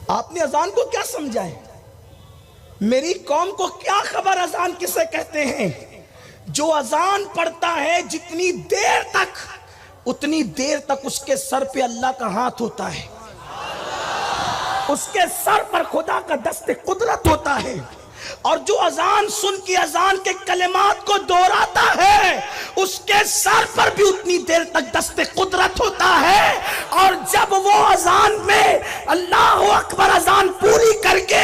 آپ نے اذان کو کیا سمجھا ہے؟ میری قوم کو کیا خبر اذان کسے کہتے ہیں؟ جو اذان پڑھتا ہے جتنی دیر تک اتنی دیر تک اس کے سر پہ اللہ کا ہاتھ ہوتا ہے، اس کے سر پر خدا کا دست قدرت ہوتا ہے، اور جو اذان سن کے اذان کے کلمات کو دہراتا ہے اس کے سر پر بھی اتنی دیر تک دست قدرت ہوتا ہے۔ اور جب وہ اذان میں اللہ اکبر اذان پوری کر کے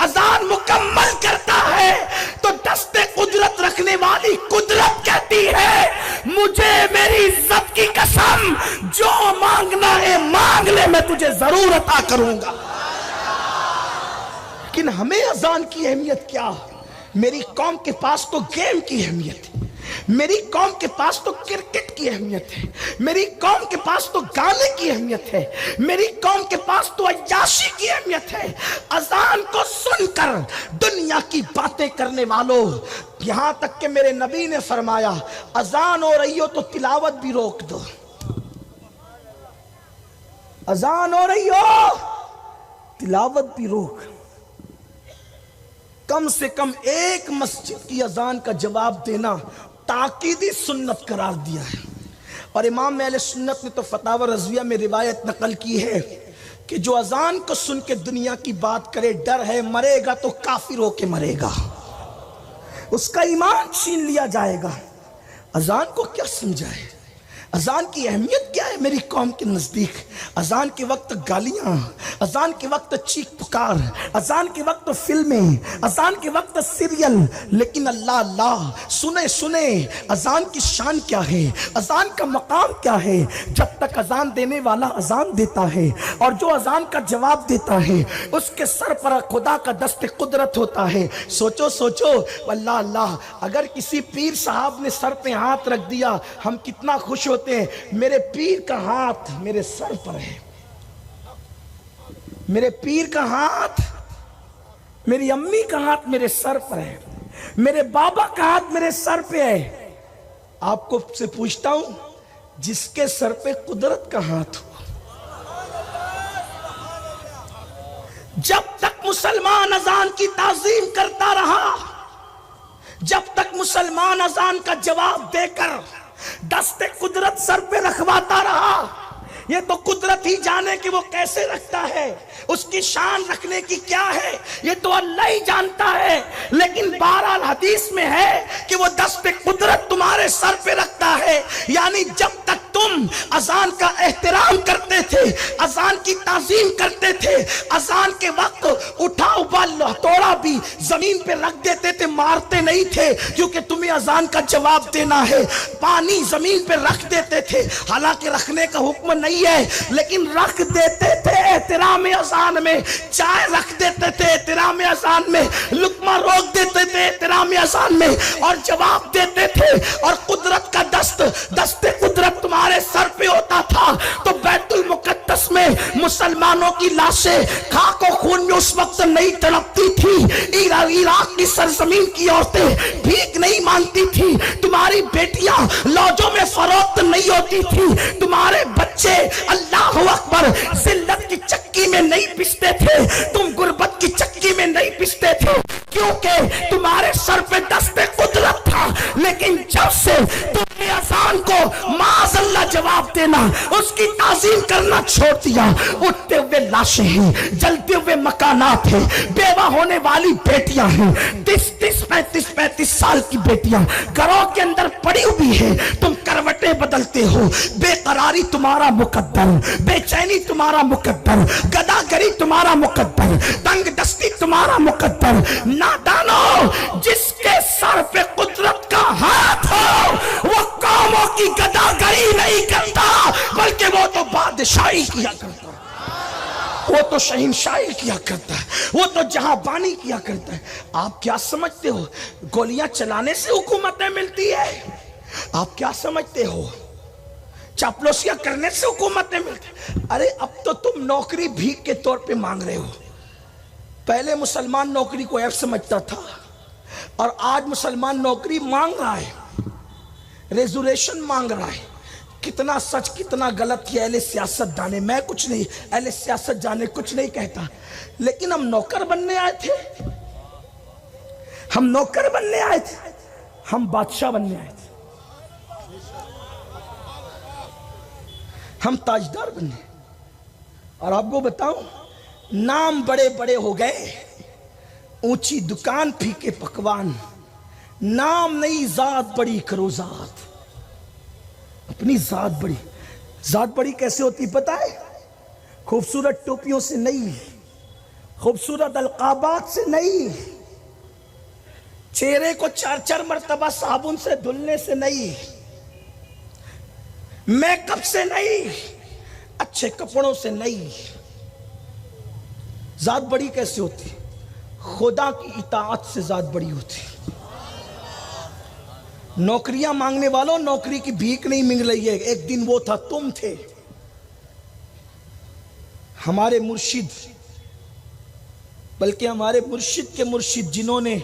اذان مکمل کرتا ہے تو دست قدرت رکھنے والی قدرت کہتی ہے مجھے میری عزت کی قسم جو مانگنا ہے مانگ لے، میں تجھے ضرور عطا کروں گا۔ لیکن ہمیں اذان کی اہمیت کیا؟ میری قوم کے پاس تو گیم کی اہمیت ہے، میری قوم کے پاس تو کرکٹ کی اہمیت ہے، میری قوم کے پاس تو گانے کی اہمیت ہے، میری قوم کے پاس تو عیاشی کی اہمیت ہے۔ اذان کو سن کر دنیا کی باتیں کرنے والوں، یہاں تک کہ میرے نبی نے فرمایا اذان ہو رہی ہو تو تلاوت بھی روک دو، اذان ہو رہی ہو تلاوت بھی روک۔ کم سے کم ایک مسجد کی اذان کا جواب دینا تاکیدی سنت قرار دیا ہے، اور امام اہل سنت نے تو فتاوی رضویہ میں روایت نقل کی ہے کہ جو اذان کو سن کے دنیا کی بات کرے ڈر ہے مرے گا تو کافر ہو کے مرے گا، اس کا ایمان چھین لیا جائے گا۔ اذان کو کیا سمجھا ہے؟ اذان کی اہمیت کیا ہے میری قوم کے نزدیک؟ اذان کے وقت گالیاں، اذان کے وقت چیخ پکار، اذان کے وقت فلمیں، اذان کے وقت سیریل، لیکن اللہ اللہ سنے اذان کی شان کیا ہے، اذان کا مقام کیا ہے؟ جب تک اذان دینے والا اذان دیتا ہے اور جو اذان کا جواب دیتا ہے اس کے سر پر خدا کا دست قدرت ہوتا ہے۔ سوچو اللہ اللہ، اگر کسی پیر صاحب نے سر پہ ہاتھ رکھ دیا ہم کتنا خوش ہوتے ہیں، میرے پیر کا ہاتھ میرے سر پر ہے، میرے پیر کا ہاتھ، میری امی کا ہاتھ میرے سر پر ہے، میرے بابا کا ہاتھ میرے سر پہ ہے۔ آپ کو سے پوچھتا ہوں جس کے سر پہ قدرت کا ہاتھ ہو، جب تک مسلمان اذان کی تعظیم کرتا رہا، جب تک مسلمان اذان کا جواب دے کر دست قدرت سر پہ رکھواتا رہا، یہ تو قدرت ہی جانے کہ وہ کیسے رکھتا ہے، اس کی شان رکھنے کی کیا ہے یہ تو اللہ ہی جانتا ہے، لیکن بہرحال حدیث میں ہے کہ وہ دست قدرت تمہارے سر پہ رکھتا ہے۔ یعنی جب تک تم اذان کا احترام کرتے تھے، اذان کی تعظیم کرتے تھے، اذان کے وقت اٹھا ابال ہتھوڑا بھی زمین پہ رکھ دیتے تھے، مارتے نہیں تھے کیونکہ تمہیں اذان کا جواب دینا ہے، پانی زمین پہ رکھ دیتے تھے، حالانکہ رکھنے کا حکم نہیں ہے لیکن رکھ دیتے تھے احترام اذان میں، چائے رکھ دیتے تھے احترام اذان میں، لقمہ روک دیتے تھے احترام اذان میں، اور جواب دیتے تھے، اور قدرت کا دست قدرت تمہارے سر پہ ہوتا تھا تو بیت المقدس میں مسلمانوں کی لاشیں خاک و خون میں اس وقت نہیں تڑپتی تھی، عراق کی سرزمین کی عورتیں بھیک نہیں مانگتی تھی، تمہاری بیٹیاں لوجوں میں فروخت نہیں ہوتی تھی، تمہارے بچے اللہ اکبر ذلت کی چکی میں نہیں پستے تھے، تم غربت کی چکی میں نہیں پستے تھے کیونکہ تمہارے سر پہ دست قدرت تھا۔ لیکن جب سے تم نے اذان کو معاذ اللہ جواب دینا، اس کی تعظیم کرنا چھوڑ دیا، اٹھتے ہوئے لاشیں ہیں، جلتے ہوئے مکانات ہیں، بیوہ ہونے والی بیٹیاں ہیں، 35 سال کی بیٹیاں گھروں کے اندر پڑی ہوئی ہیں، تم کروٹیں بدلتے ہو، بے قراری تمہارا مقدر، بے چینی تمہارا مقدر، گدا گری تمہارا مقدر، تنگ دستی تمہارا مقدر۔ نادانو، جس کے سر پہ قدرت کا ہاتھ ہو وہ قوموں کی گدا گری نہیں کرتا بلکہ وہ تو بادشاہی کیا کرتا ہے، وہ تو شہنشاہی کیا کرتا ہے، وہ تو جہاں بانی کیا کرتا ہے۔ آپ کیا سمجھتے ہو گولیاں چلانے سے حکومتیں ملتی ہے؟ آپ کیا سمجھتے ہو چاپلوسیاں کرنے سے حکومتیں ملتی؟ ارے اب تو تم نوکری بھیک کے طور پہ مانگ رہے ہو، پہلے مسلمان نوکری کو عیب سمجھتا تھا اور آج مسلمان نوکری مانگ رہا ہے، ریزوریشن مانگ رہا ہے، کتنا سچ کتنا غلط کیا اہل سیاست جانے، میں کچھ نہیں، اہل سیاست جانے کچھ نہیں کہتا، لیکن ہم نوکر بننے آئے تھے، ہم نوکر بننے آئے تھے، ہم بادشاہ بننے آئے تھے، ہم تاجدار بننے۔ اور آپ کو بتاؤں، نام بڑے بڑے ہو گئے، اونچی دکان پھیکے پکوان، نام نہیں ذات بڑی کرو ذات، اپنی ذات بڑی۔ ذات بڑی کیسے ہوتی پتہ ہے؟ خوبصورت ٹوپیوں سے نہیں، خوبصورت القابات سے نہیں، چہرے کو 4 مرتبہ صابن سے دھلنے سے نہیں، میک اپ سے نہیں، اچھے کپڑوں سے نہیں۔ ذات بڑی کیسے ہوتی؟ خدا کی اطاعت سے ذات بڑی ہوتی۔ نوکریاں مانگنے والوں، نوکری کی بھیک نہیں مل رہی ہے، ایک دن وہ تھا تم تھے۔ ہمارے مرشد، بلکہ ہمارے مرشد کے مرشد، جنہوں نے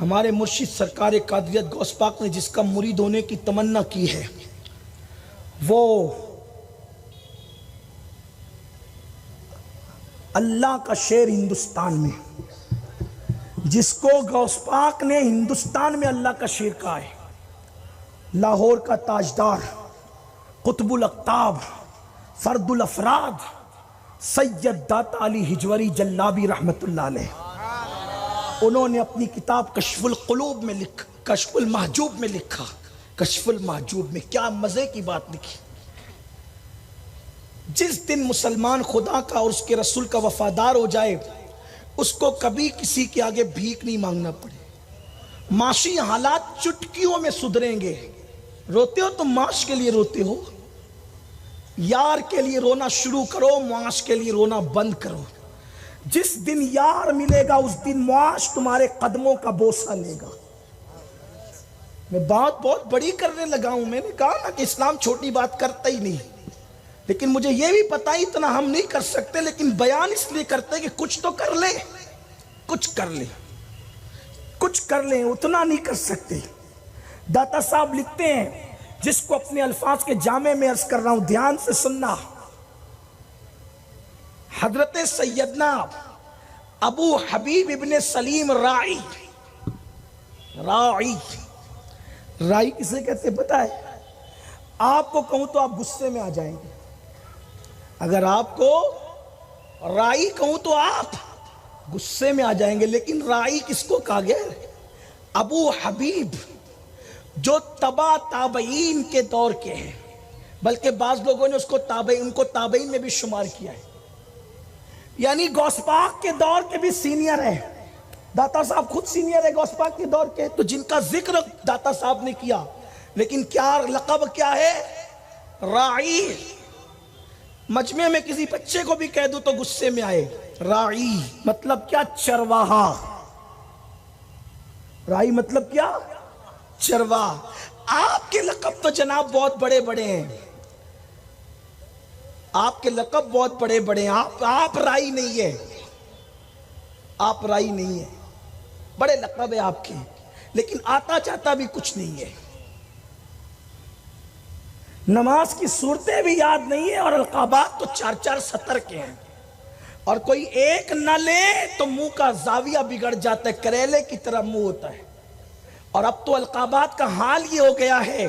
ہمارے مرشد سرکار قادریت غوث پاک نے جس کا مرید ہونے کی تمنا کی ہے، وہ اللہ کا شیر ہندوستان میں، جس کو غوث پاک نے ہندوستان میں اللہ کا شیر کہا ہے، لاہور کا تاجدار، قطب الاقطاب، فرد الافراد، سید داتا علی ہجوری جلابی رحمت اللہ علیہ، انہوں نے اپنی کتاب کشف القلوب میں کشف المحجوب میں لکھا، کشف المحجوب میں کیا مزے کی بات لکھی، جس دن مسلمان خدا کا اور اس کے رسول کا وفادار ہو جائے، اس کو کبھی کسی کے آگے بھیک نہیں مانگنا پڑے، معاشی حالات چٹکیوں میں سدھریں گے۔ روتے ہو تو معاش کے لیے روتے ہو، یار کے لیے رونا شروع کرو، معاش کے لیے رونا بند کرو۔ جس دن یار ملے گا اس دن معاش تمہارے قدموں کا بوسہ لے گا۔ میں بات بہت بڑی کرنے لگا ہوں، میں نے کہا نا کہ اسلام چھوٹی بات کرتا ہی نہیں، لیکن مجھے یہ بھی پتا ہی اتنا ہم نہیں کر سکتے، لیکن بیان اس لیے کرتے کہ کچھ تو کر لیں، کچھ کر لیں، کچھ کر لیں، اتنا نہیں کر سکتے۔ داتا صاحب لکھتے ہیں، جس کو اپنے الفاظ کے جامع میں عرض کر رہا ہوں، دھیان سے سننا۔ حضرت سیدنا ابو حبیب ابن سلیم رائی، رائی کسے کہتے پتا ہے؟ آپ کو کہوں تو آپ غصے میں آ جائیں گے، اگر آپ کو رائی کہوں تو آپ غصے میں آ جائیں گے، لیکن رائی کس کو کہا گیا؟ ابو حبیب، جو تبا تابعین کے دور کے ہیں، بلکہ بعض لوگوں نے ان کو تابعین میں بھی شمار کیا ہے، یعنی غوث پاک کے دور کے بھی سینئر ہیں۔ داتا صاحب خود سینئر ہے غوث پاک کے دور کے، تو جن کا ذکر داتا صاحب نے کیا، لیکن کیا لقب کیا ہے؟ راعی۔ مجمع میں کسی بچے کو بھی کہہ دوں تو غصے میں آئے۔ راعی مطلب کیا؟ چرواہا۔ راعی مطلب کیا؟ چرواہا۔ آپ کے لقب تو جناب بہت بڑے بڑے ہیں، آپ کے لقب بہت بڑے بڑے ہیں، آپ رائی نہیں ہے، آپ رائی نہیں ہے، بڑے لقب ہے آپ کے، لیکن آتا چاہتا بھی کچھ نہیں ہے، نماز کی صورتیں بھی یاد نہیں ہے، اور القابات تو 4 سطر کے ہیں، اور کوئی ایک نہ لے تو منہ کا زاویہ بگڑ جاتا ہے، کریلے کی طرح منہ ہوتا ہے۔ اور اب تو القابات کا حال یہ ہو گیا ہے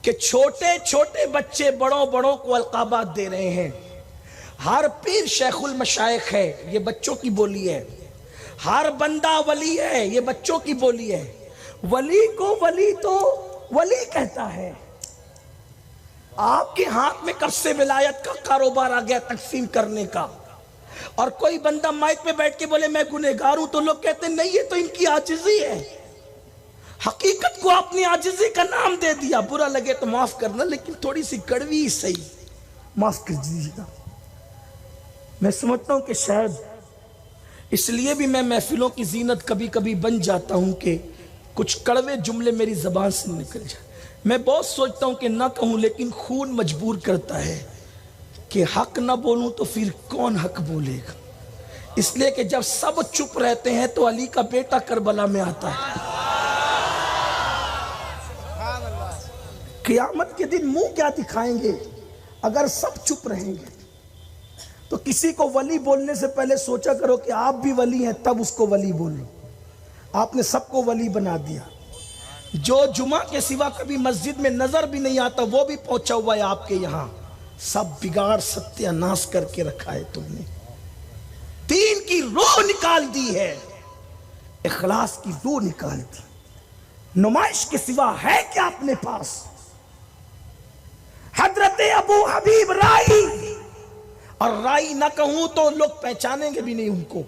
کہ چھوٹے چھوٹے بچے بڑوں بڑوں کو القابات دے رہے ہیں۔ ہر پیر شیخ المشائخ ہے، یہ بچوں کی بولی ہے، ہر بندہ ولی ہے، یہ بچوں کی بولی ہے، ولی کو ولی تو ولی کہتا ہے۔ آپ کے ہاتھ میں کب سے ولایت کا کاروبار آ گیا تقسیم کرنے کا، اور کوئی بندہ مائک پہ بیٹھ کے بولے میں گنہگار ہوں تو لوگ کہتے ہیں نہیں، یہ تو ان کی عاجزی ہے۔ حقیقت کو اپنی عاجزی کا نام دے دیا، برا لگے تو معاف کرنا، لیکن تھوڑی سی کڑوی صحیح، معاف کر دیجیے گا۔ میں سمجھتا ہوں کہ شاید اس لیے بھی میں محفلوں کی زینت کبھی کبھی بن جاتا ہوں کہ کچھ کڑوے جملے میری زبان سے نکل جائیں۔ میں بہت سوچتا ہوں کہ نہ کہوں، لیکن خون مجبور کرتا ہے کہ حق نہ بولوں تو پھر کون حق بولے گا، اس لیے کہ جب سب چپ رہتے ہیں تو علی کا بیٹا کربلا میں آتا ہے۔ قیامت کے دن منہ کیا دکھائیں گے اگر سب چپ رہیں گے؟ تو کسی کو ولی بولنے سے پہلے سوچا کرو کہ آپ بھی ولی ہیں، تب اس کو ولی بولو۔ آپ نے سب کو ولی بنا دیا۔ جو جمعہ کے سوا کبھی مسجد میں نظر بھی نہیں آتا وہ بھی پہنچا ہوا ہے آپ کے یہاں۔ سب بگاڑ ستیہ ناش کر کے رکھا ہے تم نے۔ دین کی روح نکال دی ہے، اخلاص کی روح نکال دی۔ نمائش کے سوا ہے کیا اپنے پاس؟ حضرت ابو حبیب رائی، اور رائی نہ کہوں تو لوگ پہچانیں گے بھی نہیں ان کو،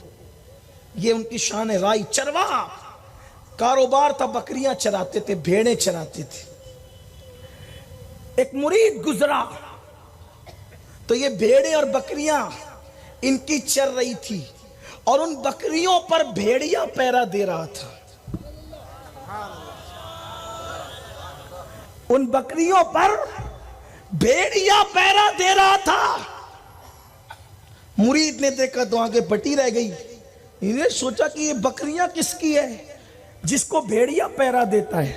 یہ ان کی شان ہے۔ رائی چرواہا، کاروبار تھا، بکریاں چراتے تھے، بھیڑیں چراتے تھے۔ ایک مرید گزرا تو یہ بھیڑیں اور بکریاں ان کی چر رہی تھی، اور ان بکریوں پر بھیڑیا پہرا دے رہا تھا۔ ان بکریوں پر بھیڑیا پہرا دے رہا تھا۔ مرید نے دیکھا تو آگے بٹی رہ گئی۔ انہیں سوچا کہ یہ بکریاں کس کی ہے جس کو بھیڑیا پہرا دیتا ہے؟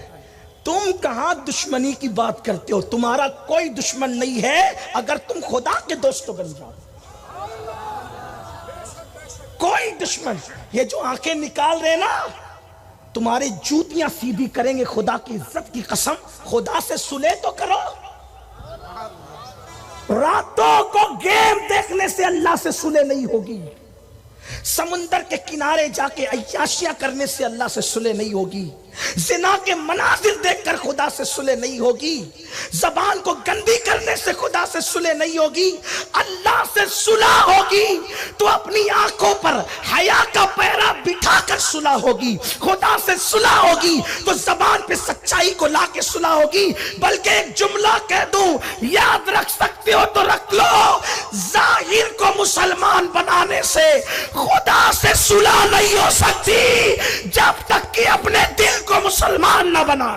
تم کہاں دشمنی کی بات کرتے ہو؟ تمہارا کوئی دشمن نہیں ہے اگر تم خدا کے دوست بن جاؤ۔ کوئی دشمن، یہ جو آنکھیں نکال رہے نا تمہاری جوتیاں سیدھی کریں گے، خدا کی عزت کی قسم۔ خدا سے صلح تو کرو۔ راتوں کو گیم دیکھنے سے اللہ سے صلح نہیں ہوگی، سمندر کے کنارے جا کے عیاشیاں کرنے سے اللہ سے صلح نہیں ہوگی، زنا کے مناظر دیکھ کر خدا سے صلح نہیں ہوگی، زبان کو گندی کرنے سے خدا سے صلح نہیں ہوگی۔ اللہ سے صلح ہوگی تو اپنی آنکھوں پر حیا کا پہرا بٹھا کر صلح ہوگی۔ خدا سے صلح ہوگی تو زبان پہ سچائی کو لا کے صلح ہوگی۔ بلکہ ایک جملہ کہہ دوں، یاد رکھ سکتے ہو تو رکھ لو، ظاہر کو مسلمان بنانے سے خدا سے صلح نہیں ہو سکتی جب تک کہ اپنے دل کو مسلمان نہ بنا۔